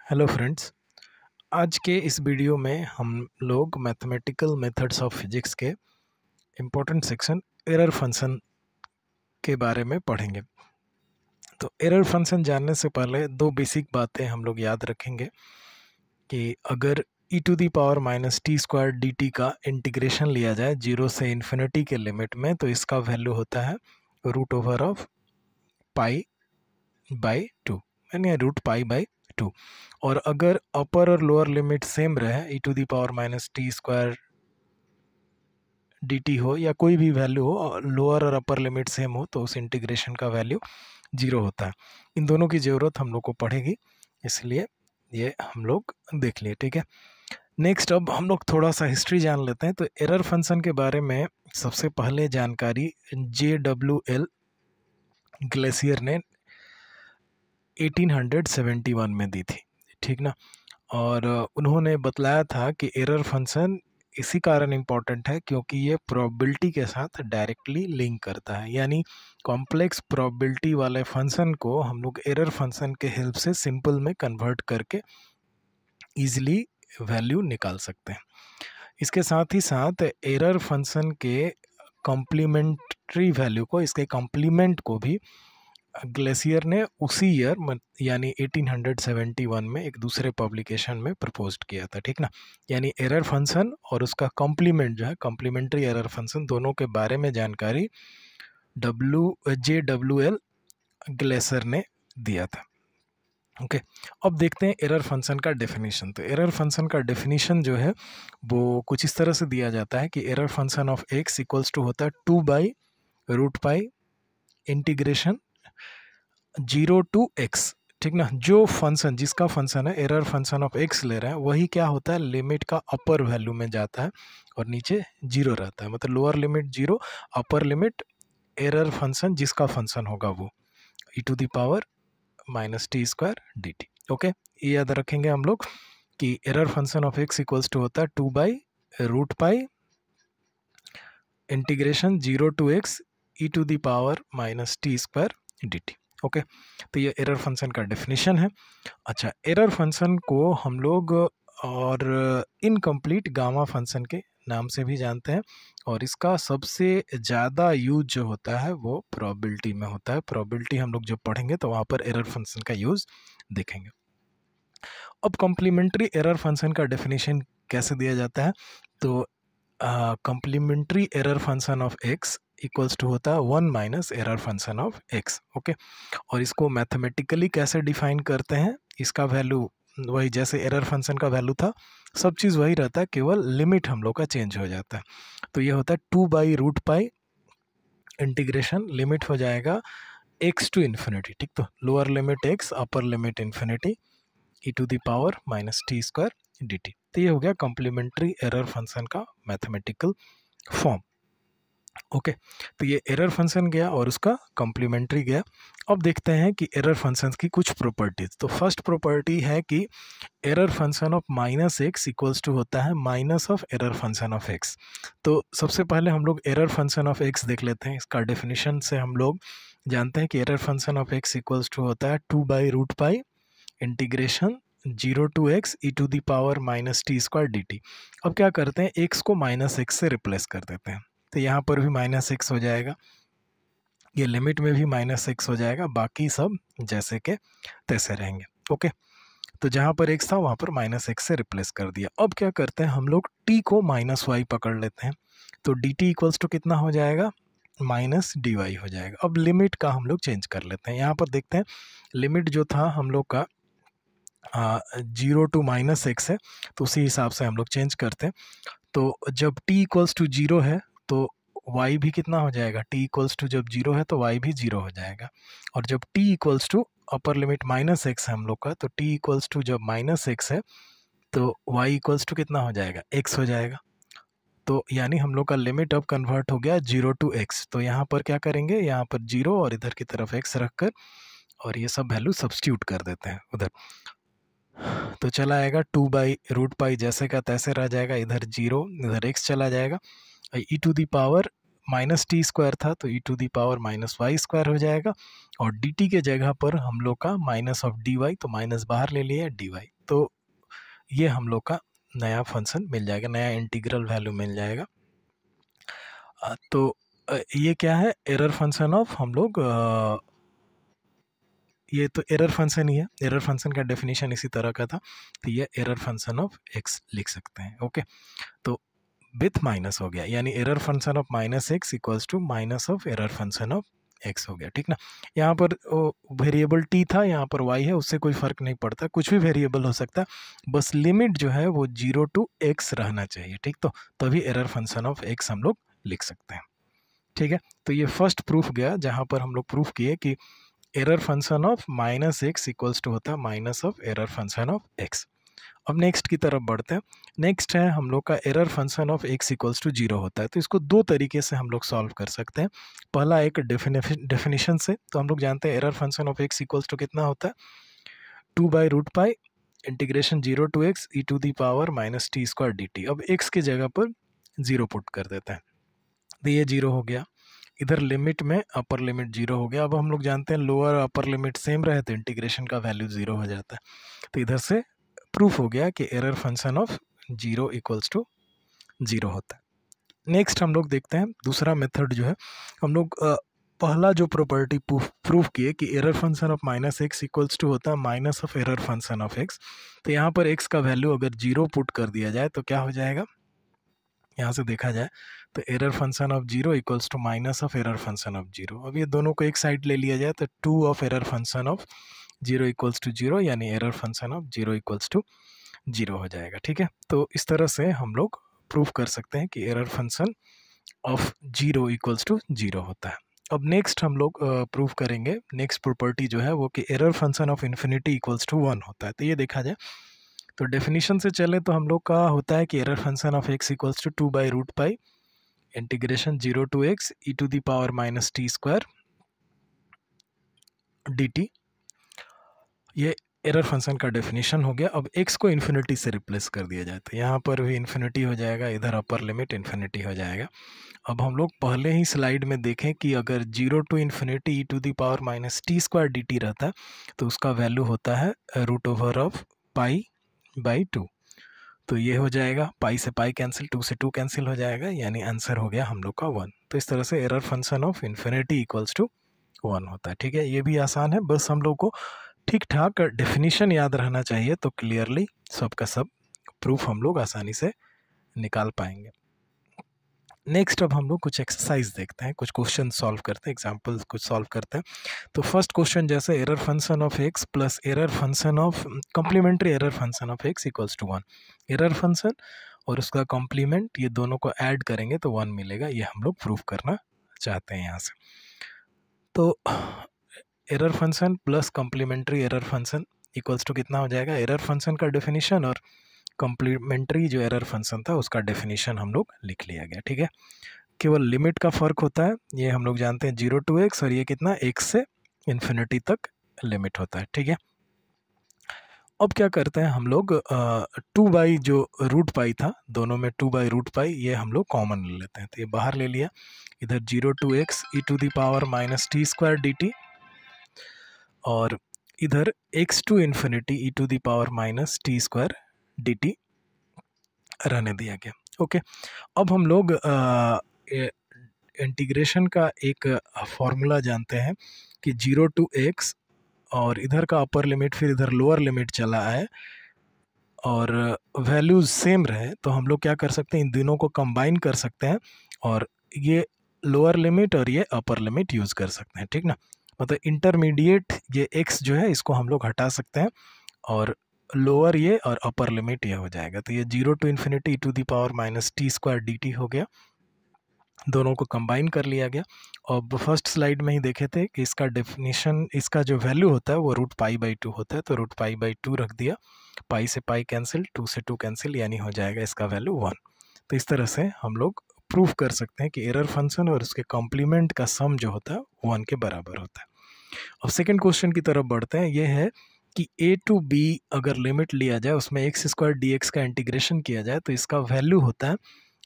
Hello friends. आज के इस वीडियो में हम लोग मैथमेटिकल मेथड्स ऑफ फिजिक्स के इम्पोर्टेंट सेक्शन एरर फंक्शन के बारे में पढ़ेंगे। तो एरर फंक्शन जानने से पहले दो बेसिक बातें हम लोग याद रखेंगे कि अगर e to the power minus t square d t का इंटीग्रेशन लिया जाए 0 से इन्फिनिटी के लिमिट में, तो इसका वैल्यू होता है root over of pi by 2, यानी रूट पाई बाई 2। और अगर अपर और लोअर लिमिट सेम रहे, e to the power minus t square d t हो या कोई भी वैल्यू हो, लोअर और अपर लिमिट सेम हो, तो उस इंटीग्रेशन का वैल्यू 0 होता है। इन दोनों की ज़रूरत हम लोग को पड़ेगी, इसलिए ये हम लोग देख लिए। ठीक है, नेक्स्ट अब हम लोग थोड़ा सा हिस्ट्री जान लेते हैं। तो एरर फंक्शन के बारे में सबसे पहले जानकारी JWL ग्लेशियर ने 1871 में दी थी, ठीक ना। और उन्होंने बतलाया था कि एरर फंक्शन इसी कारण इम्पॉर्टेंट है क्योंकि ये प्रोबेबिलिटी के साथ डायरेक्टली लिंक करता है, यानी कॉम्प्लेक्स प्रोबेबिलिटी वाले फंक्शन को हम लोग एरर फंक्शन के हेल्प से सिंपल में कन्वर्ट करके ईजिली वैल्यू निकाल सकते हैं। इसके साथ ही साथ एरर फंक्शन के कॉम्प्लीमेंट्री वैल्यू को, इसके कॉम्प्लीमेंट को भी ग्लेशियर ने उसी ईयर यानी 1871 में एक दूसरे पब्लिकेशन में प्रपोज्ड किया था, ठीक ना। यानी एरर फंक्शन और उसका कॉम्प्लीमेंट जो है, कॉम्प्लीमेंट्री एरर फंक्शन, दोनों के बारे में जानकारी JWL ग्लेशियर ने दिया था। ओके, अब देखते हैं एरर फंक्शन का डेफिनेशन। तो एरर फंक्शन का डेफिनेशन जो है वो कुछ इस तरह से दिया जाता है कि error function of x equals to होता है 2 by root pi integration 0 to x, ठीक ना। जो फंक्शन, जिसका फंक्शन है एरर फंक्शन ऑफ x ले रहे हैं, वही क्या होता है, लिमिट का अपर वैल्यू में जाता है और नीचे 0 रहता है। मतलब lower limit 0, upper limit error function जिसका फंक्शन होगा वो e to the power minus t square d t. Okay, ये याद रखेंगे हम लोग कि error function of x equals to होता है 2 by root pi integration 0 to x e to the power minus t square d t. Okay, तो ये एरर फंक्शन का डेफिनेशन है। अच्छा, एरर फंक्शन को हम लोग और इनकम्प्लीट गामा फंक्शन के नाम से भी जानते हैं, और इसका सबसे ज़्यादा यूज जो होता है वो प्रोबेबिलिटी में होता है। प्रोबेबिलिटी हम लोग जब पढ़ेंगे तो वहाँ पर एरर फंक्शन का यूज़ देखेंगे। अब कॉम्प्लीमेंट्री एरर फंक्शन का डेफिनेशन कैसे दिया जाता है, तो complementary error function of x equals to होता है 1 minus error function of x। Okay, और इसको मैथमेटिकली कैसे डिफाइन करते हैं, इसका वैल्यू वही जैसे एरर फंक्शन का वैल्यू था, सब चीज़ वही रहता है, केवल लिमिट हम लोग का चेंज हो जाता है। तो ये होता है 2 by root pi integration, limit हो जाएगा x टू इन्फिनिटी, ठीक। तो lower limit x, upper limit infinity, e to the power minus t square d t. तो ये हो गया कॉम्प्लीमेंट्री एरर फंक्शन का मैथमेटिकल फॉर्म। ओके, तो ये एरर फंक्शन गया और उसका कॉम्प्लीमेंट्री गया। अब देखते हैं कि एरर फंक्शन की कुछ प्रॉपर्टीज। तो फर्स्ट प्रॉपर्टी है कि error function of minus x equals to होता है minus of error function of x. तो सबसे पहले हम लोग एरर फंक्शन ऑफ एक्स देख लेते हैं। इसका डेफिनेशन से हम लोग जानते हैं कि error function of x equals to होता है 2 by root pi integration 0 to x e to the power minus t square d t. अब क्या करते हैं, x को माइनस एक्स से रिप्लेस कर देते हैं, तो यहाँ पर भी माइनस एक्स हो जाएगा, ये लिमिट में भी माइनस एक्स हो जाएगा, बाकी सब जैसे के तैसे रहेंगे। ओके, तो जहाँ पर x था वहाँ पर माइनस एक्स से रिप्लेस कर दिया। अब क्या करते हैं, हम लोग t को माइनस वाई पकड़ लेते हैं, तो डी टी इक्वल्स टू कितना हो जाएगा, माइनस डी वाई हो जाएगा। अब लिमिट का हम लोग चेंज कर लेते हैं। यहाँ पर देखते हैं लिमिट जो था हम लोग का 0 टू माइनस एक्स है, तो उसी हिसाब से हम लोग चेंज करते हैं। तो जब t इक्वल्स टू 0 है तो y भी कितना हो जाएगा, t इक्वल्स टू जब 0 है तो y भी 0 हो जाएगा। और जब t equals to upper limit minus x है हम लोग का, तो t इक्वल्स टू जब माइनस एक्स है तो y इक्वल्स टू कितना हो जाएगा, x हो जाएगा। तो यानी हम लोग का लिमिट अब कन्वर्ट हो गया 0 टू x। तो यहाँ पर क्या करेंगे, यहाँ पर 0 और इधर की तरफ x रखकर और ये सब वैल्यू सब्स्टिट्यूट कर देते हैं उधर। तो चला आएगा 2 बाई रूट पाई जैसे का तैसे रह जाएगा, इधर 0, इधर x चला जाएगा, e to the power minus t square था तो e to the power minus y square हो जाएगा, और डी टी के जगह पर हम लोग का माइनस ऑफ डी वाई, तो माइनस बाहर ले लिया डी वाई, तो ये हम लोग का नया फंक्शन मिल जाएगा, नया इंटीग्रल वैल्यू मिल जाएगा। तो ये क्या है, एरर फंक्शन ऑफ हम लोग ये तो एरर फंक्शन ही है, एरर फंक्शन का डेफिनेशन इसी तरह का था, तो ये एरर फंक्शन ऑफ एक्स लिख सकते हैं। ओके, तो विथ माइनस हो गया, यानी error function of minus x equals to minus of error function of x हो गया, ठीक ना। यहाँ पर वेरिएबल टी था, यहाँ पर वाई है, उससे कोई फर्क नहीं पड़ता, कुछ भी वेरिएबल हो सकता है, बस लिमिट जो है वो 0 टू एक्स रहना चाहिए, ठीक। तो तभी एरर फंक्शन ऑफ एक्स हम लोग लिख सकते हैं, ठीक है। तो ये फर्स्ट प्रूफ गया, जहाँ पर हम लोग प्रूफ किए कि error function of minus x equals to होता है minus of error function of x. अब नेक्स्ट की तरफ बढ़ते हैं। नेक्स्ट है हम लोग का error function of x equals to 0 होता है, तो इसको दो तरीके से हम लोग सॉल्व कर सकते हैं। पहला एक डेफिनेशन से, तो हम लोग जानते हैं error function of x equals to कितना होता है, 2/√π integration 0 to x e to the power minus t square d t. अब एक्स की जगह पर 0 पुट कर देते हैं, तो ये 0 हो गया, इधर लिमिट में अपर लिमिट 0 हो गया। अब हम लोग जानते हैं लोअर अपर लिमिट सेम रहे तो इंटीग्रेशन का वैल्यू 0 हो जाता है, तो इधर से प्रूफ हो गया कि error function of 0 equals to 0 होता है। नेक्स्ट हम लोग देखते हैं दूसरा मेथड जो है, हम लोग पहला जो प्रॉपर्टी प्रूफ किए कि error function of minus x equals to होता है minus of error function of x. तो यहाँ पर एक्स का वैल्यू अगर 0 पुट कर दिया जाए तो क्या हो जाएगा, यहाँ से देखा जाए तो error function of 0 equals to minus of error function of 0। अब ये दोनों को एक साइड ले लिया जाए तो 2 of error function of 0 equals to 0, यानी error function of 0 equals to 0 हो जाएगा, ठीक है। तो इस तरह से हम लोग प्रूफ कर सकते हैं कि error function of 0 equals to 0 होता है। अब नेक्स्ट हम लोग प्रूफ करेंगे, नेक्स्ट प्रॉपर्टी जो है वो कि error function of infinity equals to 1 होता है। तो ये देखा जाए तो डेफिनेशन से चले तो हम लोग का होता है कि error function of x equals to 2/√π integration 0 to x e to the power minus t square d t. ये एरर फंक्शन का डेफिनेशन हो गया। अब x को इन्फिनिटी से रिप्लेस कर दिया जाए तो यहाँ पर भी इन्फिनिटी हो जाएगा, इधर अपर लिमिट इन्फिनिटी हो जाएगा। अब हम लोग पहले ही स्लाइड में देखें कि अगर 0 to infinity e to the power minus t square d t रहता है तो उसका वैल्यू होता है √π/2। तो ये हो जाएगा, पाई से पाई कैंसिल, 2 से 2 कैंसिल हो जाएगा, यानी आंसर हो गया हम लोग का 1। तो इस तरह से error function of infinity equals to 1 होता है, ठीक है। ये भी आसान है, बस हम लोग को ठीक ठाक डेफिनेशन याद रहना चाहिए तो क्लियरली सबका सब प्रूफ हम लोग आसानी से निकाल पाएंगे। नेक्स्ट अब हम लोग कुछ एक्सरसाइज देखते हैं, कुछ क्वेश्चन सॉल्व करते हैं, एग्जाम्पल कुछ सॉल्व करते हैं। तो फर्स्ट क्वेश्चन जैसे error function of x plus error function of complementary error function of x equals to 1। Error function और उसका कॉम्प्लीमेंट, ये दोनों को ऐड करेंगे तो 1 मिलेगा, ये हम लोग प्रूफ करना चाहते हैं यहाँ से। तो error function plus complementary error function equals to कितना हो जाएगा, एरर फंक्शन का डेफिनेशन और कॉम्प्लीमेंट्री जो एरर फंक्शन था उसका डेफिनेशन हम लोग लिख लिया गया, ठीक है। केवल लिमिट का फ़र्क होता है, ये हम लोग जानते हैं 0 टू एक्स, और ये कितना x से इन्फिनिटी तक लिमिट होता है, ठीक है। अब क्या करते हैं हम लोग 2 जो √π था, दोनों में 2/√π ये हम लोग कॉमन ले लेते हैं, तो ये बाहर ले लिया, इधर 0 to x e to the power minus t square d t, और इधर x to infinity e to the power minus t square d t रहने दिया गया, ओके। अब हम लोग इंटीग्रेशन का एक फॉर्मूला जानते हैं कि 0 टू एक्स, और इधर का अपर लिमिट फिर इधर लोअर लिमिट चला आए और वैल्यूज सेम रहे तो हम लोग क्या कर सकते हैं, इन दोनों को कंबाइन कर सकते हैं और ये लोअर लिमिट और ये अपर लिमिट यूज़ कर सकते हैं, ठीक ना। मतलब इंटरमीडिएट ये x जो है इसको हम लोग हटा सकते हैं और लोअर ये और अपर लिमिट ये हो जाएगा। तो ये 0 to infinity e to the power minus t square d t हो गया, दोनों को कंबाइन कर लिया गया। और फर्स्ट स्लाइड में ही देखे थे कि इसका डेफिनेशन, इसका जो वैल्यू होता है वो √π/2 होता है, तो √π/2 रख दिया, पाई से पाई कैंसिल, 2 से 2 कैंसिल, यानी हो जाएगा इसका वैल्यू 1। तो इस तरह से हम लोग प्रूफ कर सकते हैं कि एरर फंक्शन और उसके कॉम्प्लीमेंट का सम जो होता है 1 के बराबर होता है। अब सेकेंड क्वेश्चन की तरफ बढ़ते हैं। ये है कि a टू b अगर लिमिट लिया जाए, उसमें x² dx का इंटीग्रेशन किया जाए तो इसका वैल्यू होता है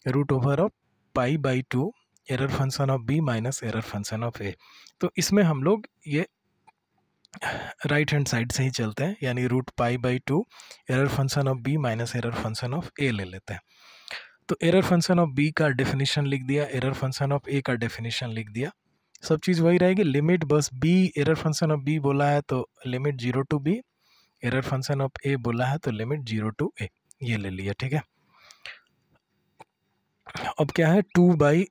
√π/2 error function of b minus error function of a. तो इसमें हम लोग ये राइट हैंड साइड से ही चलते हैं, यानी √π/2 error function of b minus error function of a ले लेते हैं। तो एरर फंक्शन ऑफ बी का डेफिनेशन लिख दिया, एरर फंक्शन ऑफ ए का डेफिनेशन लिख दिया, सब चीज़ वही रहेगी। लिमिट बस b, error function of b बोला है तो limit 0 to b, error function of a बोला है तो लिमिट 0 to a, ये ले लिया, ठीक है। अब क्या है, 2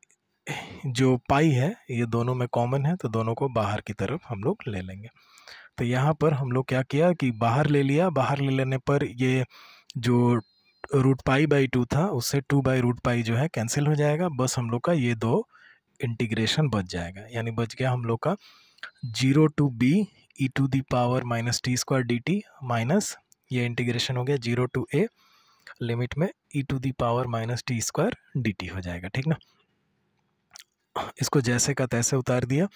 जो पाई है ये दोनों में कॉमन है, तो दोनों को बाहर की तरफ हम लोग ले लेंगे। तो यहाँ पर हम लोग क्या किया कि बाहर ले लिया, बाहर ले लेने पर ये जो √π/2 था उससे 2/√π जो है कैंसिल हो जाएगा, बस हम लोग का ये दो इंटीग्रेशन बच जाएगा, यानी बच गया हम लोग का 0 to b e⁻⁻t² dt minus ये इंटीग्रेशन हो गया 0 to a लिमिट में e⁻⁻t² dt हो जाएगा, ठीक ना। इसको जैसे का तैसे उतार दिया।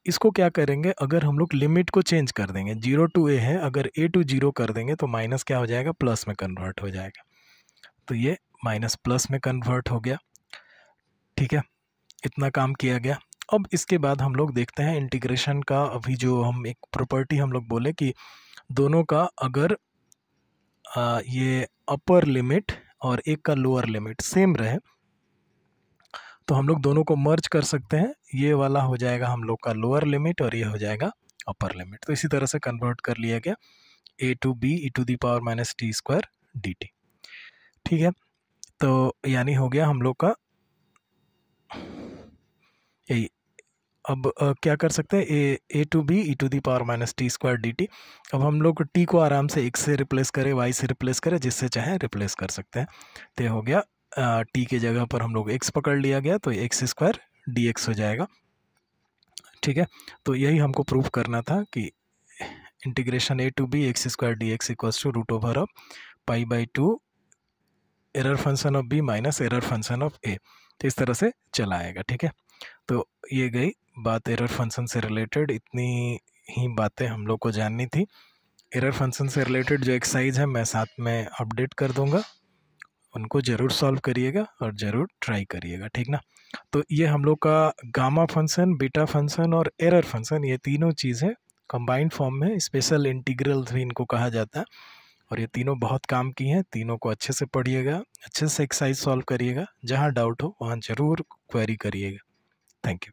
इसको क्या करेंगे, अगर हम लोग लिमिट को चेंज कर देंगे, 0 to a है, अगर a to 0 कर देंगे तो माइनस क्या हो जाएगा, प्लस में कन्वर्ट हो जाएगा, तो ये माइनस प्लस में कन्वर्ट हो गया, ठीक है। इतना काम किया गया। अब इसके बाद हम लोग देखते हैं इंटीग्रेशन का, अभी जो हम एक प्रॉपर्टी हम लोग बोले कि दोनों का अगर ये अपर लिमिट और एक का लोअर लिमिट सेम रहे तो हम लोग दोनों को मर्ज कर सकते हैं, ये वाला हो जाएगा हम लोग का लोअर लिमिट और ये हो जाएगा अपर लिमिट। तो इसी तरह से कन्वर्ट कर लिया गया a to b e⁻⁻t² dt, ठीक है। तो यानी हो गया हम लोग का यही। अब क्या कर सकते हैं, a to b e⁻⁻t² dt। अब हम लोग t को आराम से x से रिप्लेस करें, y से रिप्लेस करें, जिससे चाहे रिप्लेस कर सकते हैं। तो ये हो गया t के जगह पर हम लोग x पकड़ लिया गया तो x² dx हो जाएगा, ठीक है। तो यही हमको प्रूव करना था कि integration a to b x² dx equals to √π/2 error function of b minus error function of a। तो इस तरह से चला आएगा, ठीक है। तो ये गई बात एरर फंक्शन से रिलेटेड, इतनी ही बातें हम लोग को जाननी थी। एरर फंक्शन से रिलेटेड जो एक्सरसाइज है मैं साथ में अपडेट कर दूंगा, उनको ज़रूर सॉल्व करिएगा और ज़रूर ट्राई करिएगा, ठीक ना। तो ये हम लोग का गामा फंक्शन, बीटा फंक्शन और एरर फंक्शन, ये तीनों चीज़ें कंबाइंड फॉर्म में स्पेशल इंटीग्रल्स भी इनको कहा जाता है, और ये तीनों बहुत काम की हैं। तीनों को अच्छे से पढ़िएगा, अच्छे से एक्सरसाइज सॉल्व करिएगा, जहाँ डाउट हो वहाँ ज़रूर क्वेरी करिएगा। Thank you.